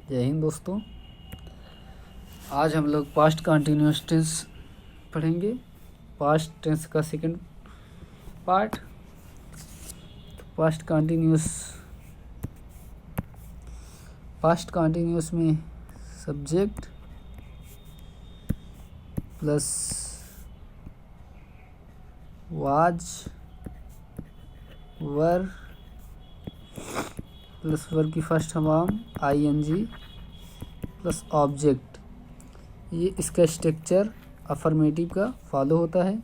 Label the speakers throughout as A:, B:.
A: जय हिंद दोस्तों। आज हम लोग पास्ट कंटिन्यूअस टेंस पढ़ेंगे। पास्ट टेंस का सेकंड पार्ट। पास्ट कंटिन्यूअस में subject plus was were plus verb की first form ING plus object, ये इसका स्ट्रक्चर अफर्मेटिव का फॉलो होता है,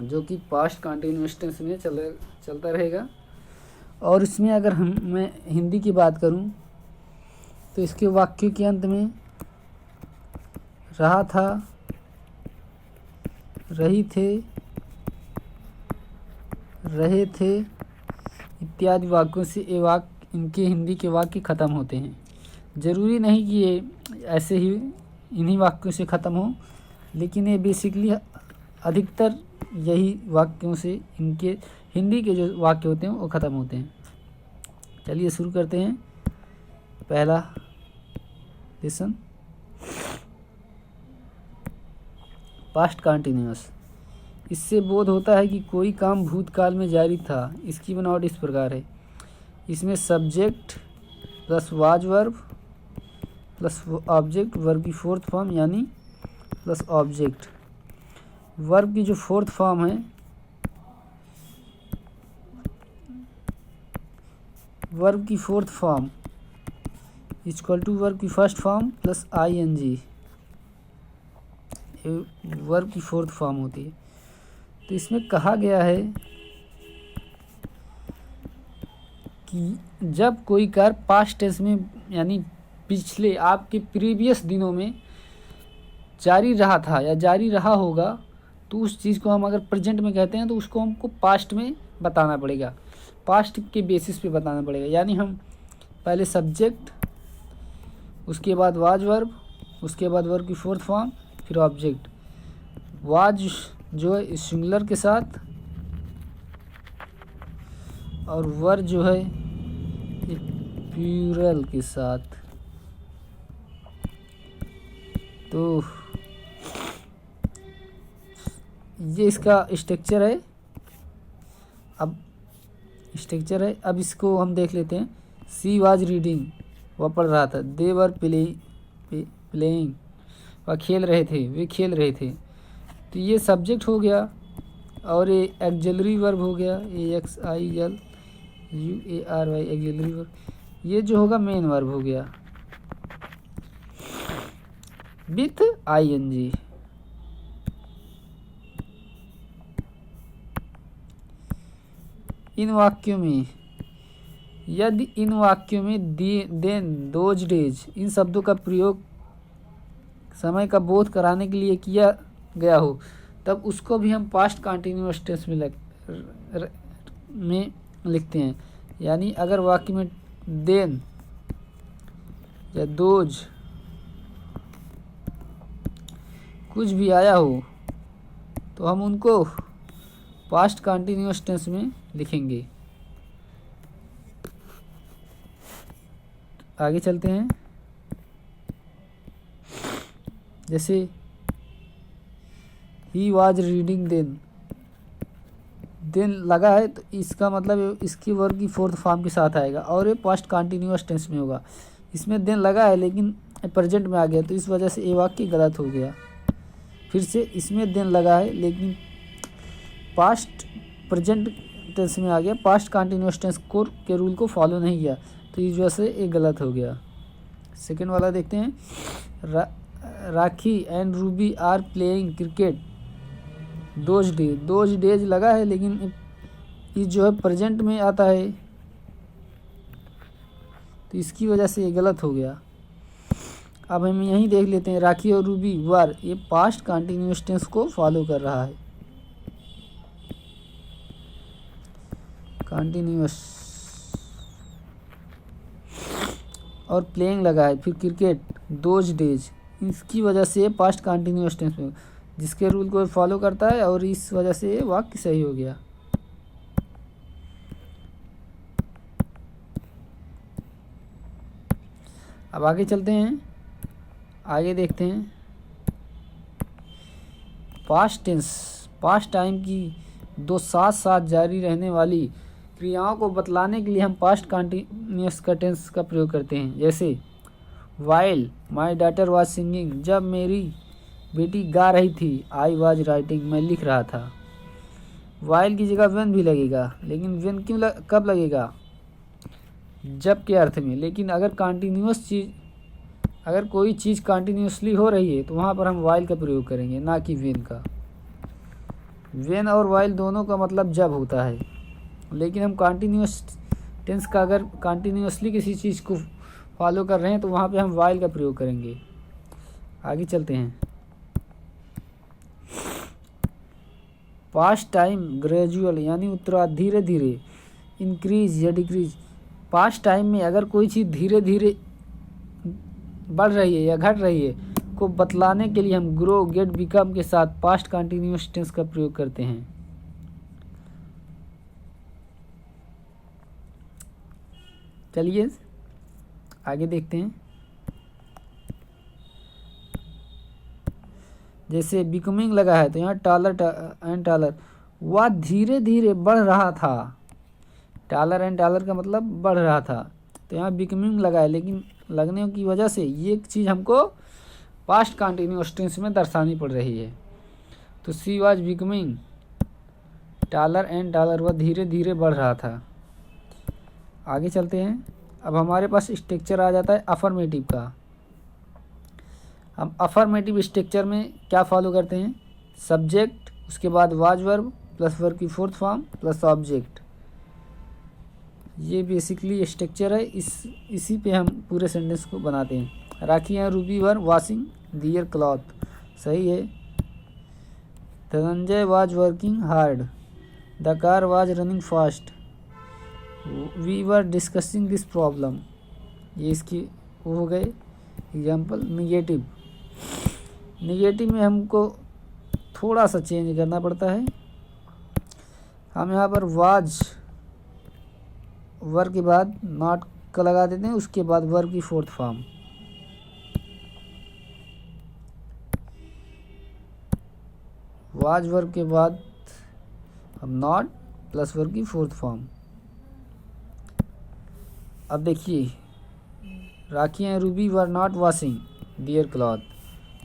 A: जो कि पास्ट कंटिन्यूअस टेंस में चलता रहेगा। और इसमें अगर मैं हिंदी की बात करूं तो इसके वाक्य के अंत में रहा था, रही थे, रहे थे इत्यादि वाक्यों से इनके हिंदी के वाक्य ख़त्म होते हैं। ज़रूरी नहीं कि ये ऐसे ही इन्हीं वाक्यों से ख़त्म हो, लेकिन ये बेसिकली अधिकतर यही वाक्यों से इनके हिंदी के जो वाक्य होते हैं वो ख़त्म होते हैं। चलिए शुरू करते हैं। पहला लेसन, पास्ट कंटिन्यूअस। इससे बोध होता है कि कोई काम भूतकाल में जारी था। इसकी बनावट इस प्रकार है। इसमें subject plus was verb plus object, verb की फोर्थ फॉर्म यानी प्लस ऑब्जेक्ट। वर्ब की जो फोर्थ फॉर्म है, वर्ब की fourth form equal to verb की first form plus ING, verb की फोर्थ फॉर्म होती है। तो इसमें कहा गया है कि जब कोई कार्य पास्ट टेंस में यानी पिछले आपके प्रीवियस दिनों में जारी रहा था या जारी रहा होगा, तो उस चीज़ को हम अगर प्रेजेंट में कहते हैं तो उसको हमको पास्ट में बताना पड़ेगा, पास्ट के बेसिस पे बताना पड़ेगा। यानी हम पहले सब्जेक्ट, उसके बाद वाज वर्ब, उसके बाद वर्ब की फोर्थ फॉर्म, फिर ऑब्जेक्ट। वाज जो है सिंगुलर के साथ और वर जो है प्लूरल के साथ। तो ये इसका स्ट्रक्चर है। अब इसको हम देख लेते हैं। सी वाज रीडिंग, वह पढ़ रहा था। दे वर प्लेइंग, वह खेल रहे थे, वे खेल रहे थे। तो ये सब्जेक्ट हो गया और ये एक्सिलरी वर्ब हो गया, AXILUARY एक्सिलरी वर्ब। ये जो होगा मेन वर्ब हो गया विथ ING। इन वाक्यों में यदि इन वाक्यों में देन, दोज डेज, इन शब्दों का प्रयोग समय का बोध कराने के लिए किया गया हो, तब उसको भी हम पास्ट कंटिन्यूअस टेंस में लिखते हैं। यानी अगर वाक्य में देन या दोज कुछ भी आया हो तो हम उनको पास्ट कंटिन्यूअस टेंस में लिखेंगे। आगे चलते हैं। जैसे ही वाज रीडिंग देन लगा है तो इसका मतलब इसकी वर्ब की फोर्थ फॉर्म के साथ आएगा और ये पास्ट कंटिन्यूअस टेंस में होगा। इसमें देन लगा है लेकिन प्रेजेंट में आ गया, तो इस वजह से ये वाक्य गलत हो गया। फिर से इसमें देन लगा है लेकिन पास्ट प्रेजेंट टेंस में आ गया, पास्ट कंटिन्यूअस टेंस के रूल को फॉलो नहीं किया, तो इस वजह से ये गलत हो गया। सेकेंड वाला देखते हैं। Rakhi and Ruby are playing cricket those days लगा है लेकिन ये जो है प्रेजेंट में आता है, तो इसकी वजह से ये गलत हो गया। अब हम यहीं देख लेते हैं। राखी और रूबी वर, ये पास्ट कंटिन्यूअस टेंस को फॉलो कर रहा है। कंटिन्यूअस और प्लेइंग लगा है, फिर क्रिकेट दोज डेज, इसकी वजह से पास्ट कंटिन्यूअस टेंस में जिसके रूल को फॉलो करता है और इस वजह से ये वाक्य सही हो गया। अब आगे चलते हैं, आगे देखते हैं। पास्ट टेंस, पास्ट टाइम की दो साथ साथ जारी रहने वाली क्रियाओं को बतलाने के लिए हम पास्ट कंटिन्यूअस का टेंस का प्रयोग करते हैं। जैसे while my daughter was singing, जब मेरी बेटी गा रही थी। आई वाज राइटिंग, मैं लिख रहा था। वाइल की जगह वेन भी लगेगा, लेकिन वेन क्यों कब लगेगा? जब के अर्थ में। लेकिन अगर कंटिन्यूअस चीज़, अगर कोई चीज़ कंटिन्यूसली हो रही है तो वहाँ पर हम वाइल का प्रयोग करेंगे, ना कि वेन का। वेन और वाइल दोनों का मतलब जब होता है, लेकिन हम कंटिन्यूअस टेंस का अगर कंटिन्यूसली किसी चीज़ को फॉलो कर रहे हैं तो वहाँ पे हम वाइल का प्रयोग करेंगे। आगे चलते हैं। पास्ट टाइम ग्रेजुअल यानी उत्तरार्ध, धीरे धीरे। इंक्रीज या डिक्रीज, पास्ट टाइम में अगर कोई चीज़ धीरे धीरे बढ़ रही है या घट रही है को बतलाने के लिए हम ग्रो, गेट, बिकम के साथ पास्ट कंटिन्यूअस टेंस का प्रयोग करते हैं। चलिए आगे देखते हैं। जैसे बिकमिंग लगा है तो यहाँ टॉलर एंड टॉलर, वह धीरे धीरे बढ़ रहा था। टॉलर एंड टॉलर का मतलब बढ़ रहा था, तो यहाँ बिकमिंग लगा है, लेकिन लगने की वजह से ये चीज़ हमको पास्ट कंटिन्यूअस टेंस में दर्शानी पड़ रही है। तो she was becoming taller and taller, वह धीरे धीरे बढ़ रहा था। आगे चलते हैं। अब हमारे पास स्ट्रक्चर आ जाता है अफर्मेटिव का। हम अफर्मेटिव स्ट्रक्चर में क्या फॉलो करते हैं? सब्जेक्ट, उसके बाद वाज वर्ब प्लस वर्ब की फोर्थ फॉर्म प्लस ऑब्जेक्ट। ये बेसिकली स्ट्रक्चर है, इसी पे हम पूरे सेंटेंस को बनाते हैं। राखी हैं Ruby were washing their cloth, सही है। Dhananjay was working hard, the car was running fast, we were discussing this problem. ये इसकी वो हो गए एग्जाम्पल। निगेटिव, निगेटिव में हमको थोड़ा सा चेंज करना पड़ता है। हम यहाँ पर वाज वर्ब के बाद नॉट का लगा देते हैं, उसके बाद वर्ब की फोर्थ फॉर्म। वाज वर्ब के बाद हम नॉट प्लस वर्ब की फोर्थ फॉर्म। अब देखिए, Rakhi and Ruby were not washing their cloth,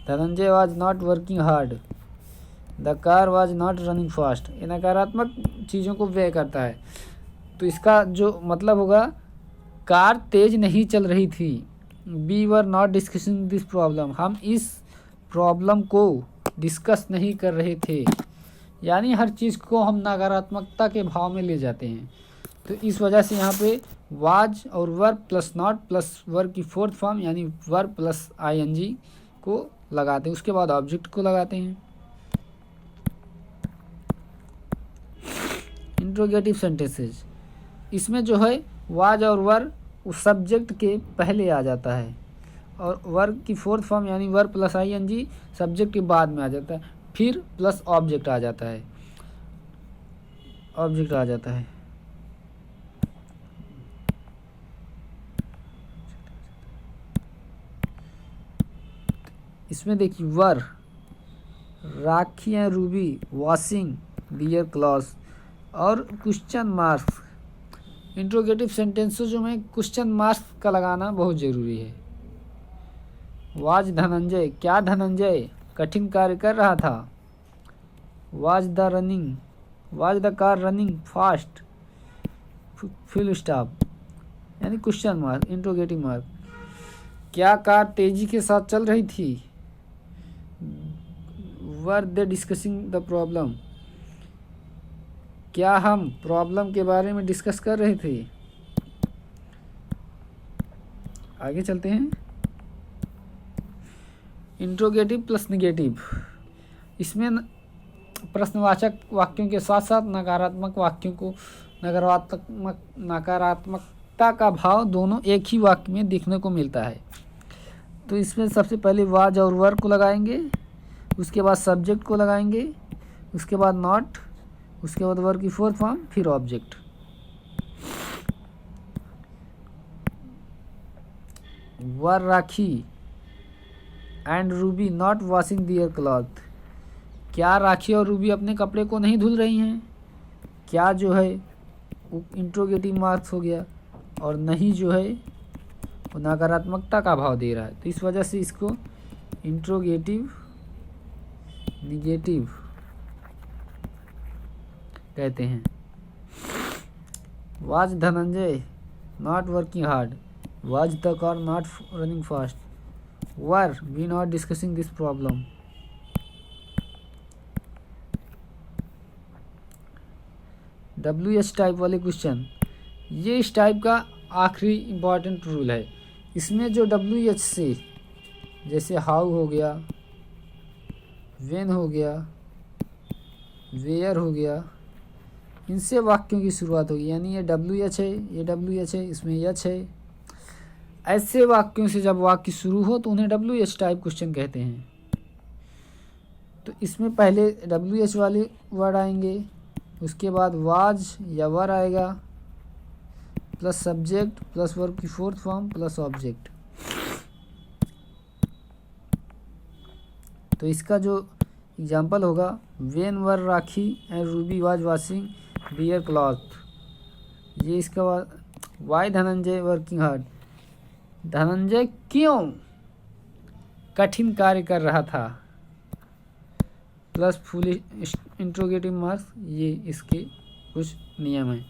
A: Dhananjay was not working hard, the car was not running fast. ये नकारात्मक चीज़ों को व्यय करता है, तो इसका जो मतलब होगा, कार तेज नहीं चल रही थी। We were not discussing this problem, हम इस प्रॉब्लम को डिस्कस नहीं कर रहे थे। यानी हर चीज़ को हम नकारात्मकता के भाव में ले जाते हैं। तो इस वजह से यहाँ पे वाज और verb plus not plus verb की फोर्थ फॉर्म यानी वर्ब प्लस आईएनजी को लगाते हैं, उसके बाद ऑब्जेक्ट को लगाते हैं। इंट्रोगेटिव सेंटेंसेज, इसमें जो है वाज और वर्ब उस सब्जेक्ट के पहले आ जाता है, और वर्ब की फोर्थ फॉर्म यानी वर्ब प्लस आईएनजी सब्जेक्ट के बाद में आ जाता है, फिर प्लस ऑब्जेक्ट आ जाता है, ऑब्जेक्ट आ जाता है। इसमें देखिए were, Rakhi and Ruby washing their cloth और क्वेश्चन मार्क्स। इंट्रोगेटिव सेंटेंसेस में क्वेश्चन मार्क्स का लगाना बहुत ज़रूरी है। वाज धनंजय, क्या धनंजय कठिन कार्य कर रहा था? Was the car running fast, full stop यानी क्वेश्चन मार्क, इंट्रोगेटिव मार्क। क्या कार तेजी के साथ चल रही थी? वर दे डिस्कसिंग द प्रॉब्लम, क्या हम प्रॉब्लम के बारे में डिस्कस कर रहे थे? आगे चलते हैं। इंट्रोगेटिव प्लस निगेटिव, इसमें प्रश्नवाचक वाक्यों के साथ साथ नकारात्मक वाक्यों को नकारात्मकता का भाव दोनों एक ही वाक्य में देखने को मिलता है। तो इसमें सबसे पहले वाज और वर्ब को लगाएंगे, उसके बाद सब्जेक्ट को लगाएंगे, उसके बाद नॉट, उसके बाद वर्ब की फोर्थ फॉर्म, फिर object. Were Rakhi and Ruby not washing their cloth. क्या राखी और रूबी अपने कपड़े को नहीं धुल रही हैं? क्या जो है वो इंट्रोगेटिव मार्क्स हो गया, और नहीं जो है वो नकारात्मकता का भाव दे रहा है, तो इस वजह से इसको इंट्रोगेटिव निगेटिव कहते हैं। Was Dhananjay not working hard, was the car not running fast, were we not discussing this problem. WH type वाले क्वेश्चन, ये इस टाइप का आखिरी इम्पॉर्टेंट रूल है। इसमें जो WH से, जैसे हाउ हो गया, व्हेन हो गया, वेयर हो गया, इनसे वाक्यों की शुरुआत होगी। यानी ये WH है, ये WH है, इसमें H है। ऐसे वाक्यों से जब वाक्य शुरू हो तो उन्हें WH टाइप क्वेश्चन कहते हैं। तो इसमें पहले WH वाले वर्ड आएंगे, उसके बाद वाज या वर आएगा, प्लस सब्जेक्ट प्लस वर्ब की फोर्थ फॉर्म प्लस ऑब्जेक्ट। तो इसका जो एग्जाम्पल होगा, when were Rakhi and Ruby was washing their cloth. ये इसका why Dhananjay working hard, Dhananjay क्यों कठिन कार्य कर रहा था, प्लस फुल इंट्रोगेटिव मार्क्स। ये इसके कुछ नियम हैं।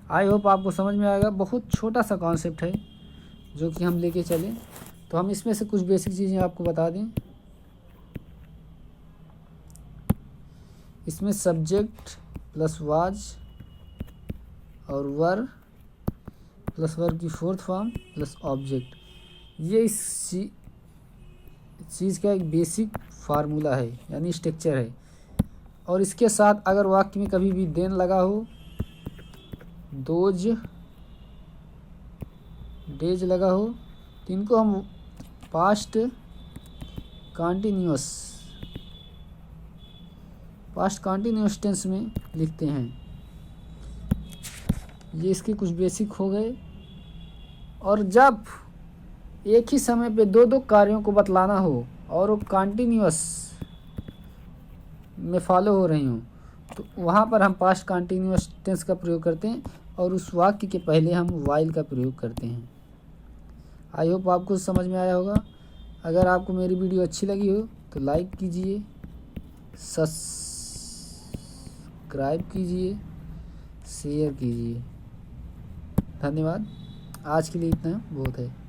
A: आई होप आपको समझ में आएगा। बहुत छोटा सा कॉन्सेप्ट है जो कि हम लेके चलें। तो हम इसमें से कुछ बेसिक चीज़ें आपको बता दें। इसमें सब्जेक्ट प्लस वाज और वर प्लस वर्ब की फोर्थ फॉर्म प्लस ऑब्जेक्ट, ये इस चीज़ का एक बेसिक फार्मूला है, यानी स्ट्रक्चर है। और इसके साथ अगर वाक्य में कभी भी देन लगा हो, दोज डेज लगा हो, तो इनको हम पास्ट कॉन्टिन्यूअस टेंस में लिखते हैं। ये इसके कुछ बेसिक हो गए। और जब एक ही समय पे दो दो कार्यों को बतलाना हो और वो कॉन्टिन्यूअस में फॉलो हो रही हूँ, तो वहाँ पर हम पास्ट कॉन्टिन्यूअस टेंस का प्रयोग करते हैं और उस वाक्य के पहले हम वाइल का प्रयोग करते हैं। आई होप आपको समझ में आया होगा। अगर आपको मेरी वीडियो अच्छी लगी हो तो लाइक कीजिए, सब्सक्राइब कीजिए, शेयर कीजिए। धन्यवाद। आज के लिए इतना बहुत है।